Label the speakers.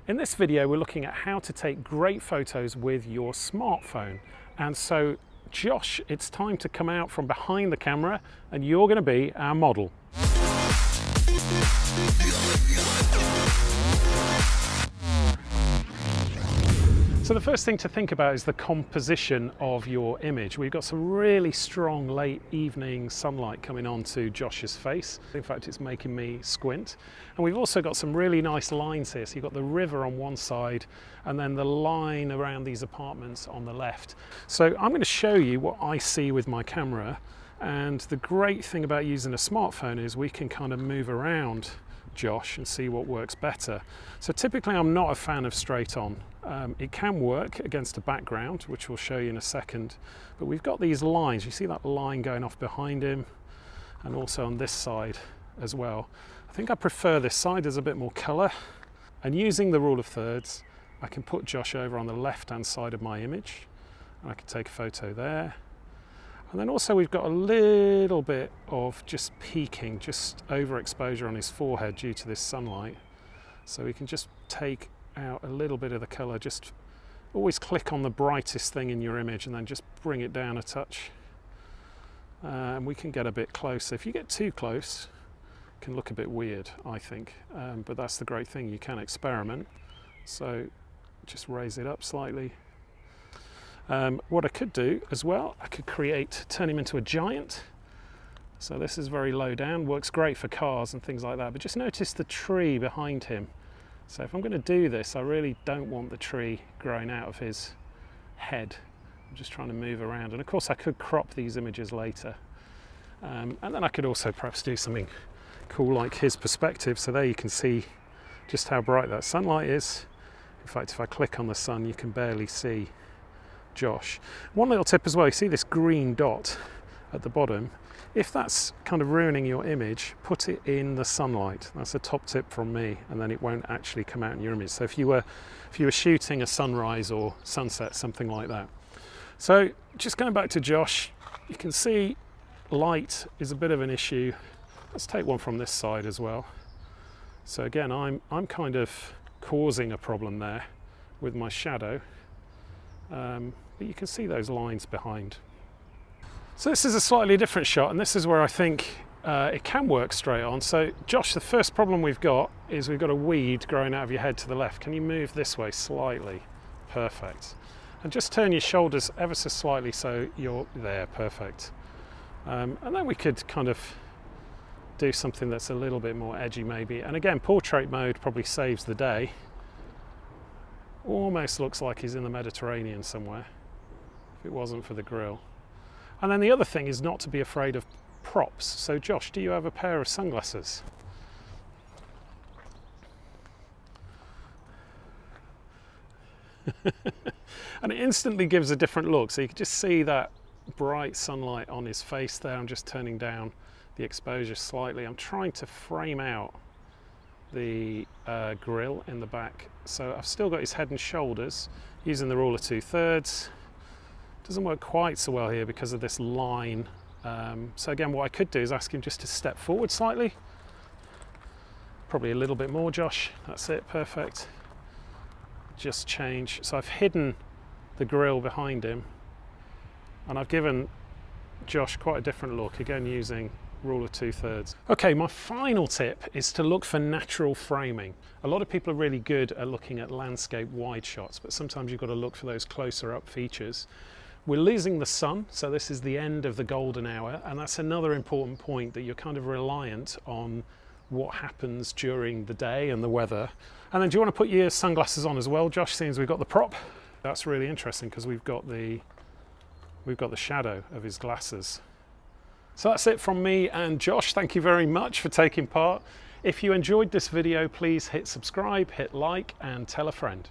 Speaker 1: In this video, we're looking at how to take great photos with your smartphone. And so, Josh, it's time to come out from behind the camera and you're going to be our model. So the first thing to think about is the composition of your image. We've got some really strong late evening sunlight coming onto Josh's face. In fact, it's making me squint. And we've also got some really nice lines here. So you've got the river on one side and then the line around these apartments on the left. So I'm going to show you what I see with my camera. And the great thing about using a smartphone is we can kind of move around Josh and see what works better. So typically I'm not a fan of straight on. It can work against a background, which we'll show you in a second, but we've got these lines. You see that line going off behind him and also on this side as well. I think I prefer this side, there's a bit more colour, and using the rule of thirds I can put Josh over on the left hand side of my image and I can take a photo there. And then also we've got a little bit of just peaking, just overexposure on his forehead due to this sunlight. So we can just take out a little bit of the colour. Just always click on the brightest thing in your image and then just bring it down a touch. And we can get a bit closer. If you get too close, it can look a bit weird, I think. But that's the great thing, you can experiment. So just raise it up slightly. What I could do as well, I could turn him into a giant. So this is very low down, works great for cars and things like that, but just notice the tree behind him. So if I'm going to do this, I really don't want the tree growing out of his head. I'm just trying to move around, and of course I could crop these images later. And then I could also perhaps do something cool like his perspective. So there you can see just how bright that sunlight is. In fact, if I click on the sun, you can barely see Josh. One little tip as well, you see this green dot at the bottom. If that's kind of ruining your image, put it in the sunlight. That's a top tip from me, and then it won't actually come out in your image. So if you were shooting a sunrise or sunset, something like that. So just going back to Josh, you can see light is a bit of an issue. Let's take one from this side as well. So again, I'm kind of causing a problem there with my shadow. But you can see those lines behind. So this is a slightly different shot, and this is where I think it can work straight on. So Josh, the first problem we've got is we've got a weed growing out of your head to the left. Can you move this way slightly? Perfect. And just turn your shoulders ever so slightly so you're there, perfect. And then we could kind of do something that's a little bit more edgy maybe. And again, portrait mode probably saves the day. Almost looks like he's in the Mediterranean somewhere, if it wasn't for the grill. And then the other thing is not to be afraid of props. So Josh, do you have a pair of sunglasses? And it instantly gives a different look. So you can just see that bright sunlight on his face there. I'm just turning down the exposure slightly. I'm trying to frame out the grill in the back. So I've still got his head and shoulders using the rule of 2/3. Doesn't work quite so well here because of this line. So again, what I could do is ask him just to step forward slightly. Probably a little bit more, Josh. That's it, perfect. Just change. So I've hidden the grill behind him and I've given Josh quite a different look, again using rule of 2/3. Okay, my final tip is to look for natural framing. A lot of people are really good at looking at landscape wide shots, but sometimes you've got to look for those closer up features. We're losing the sun, so this is the end of the golden hour, and that's another important point, that you're kind of reliant on what happens during the day and the weather. And then do you want to put your sunglasses on as well, Josh, seeing as we've got the prop? That's really interesting because we've got the shadow of his glasses. So that's it from me and Josh. Thank you very much for taking part. If you enjoyed this video, please hit subscribe, hit like, and tell a friend.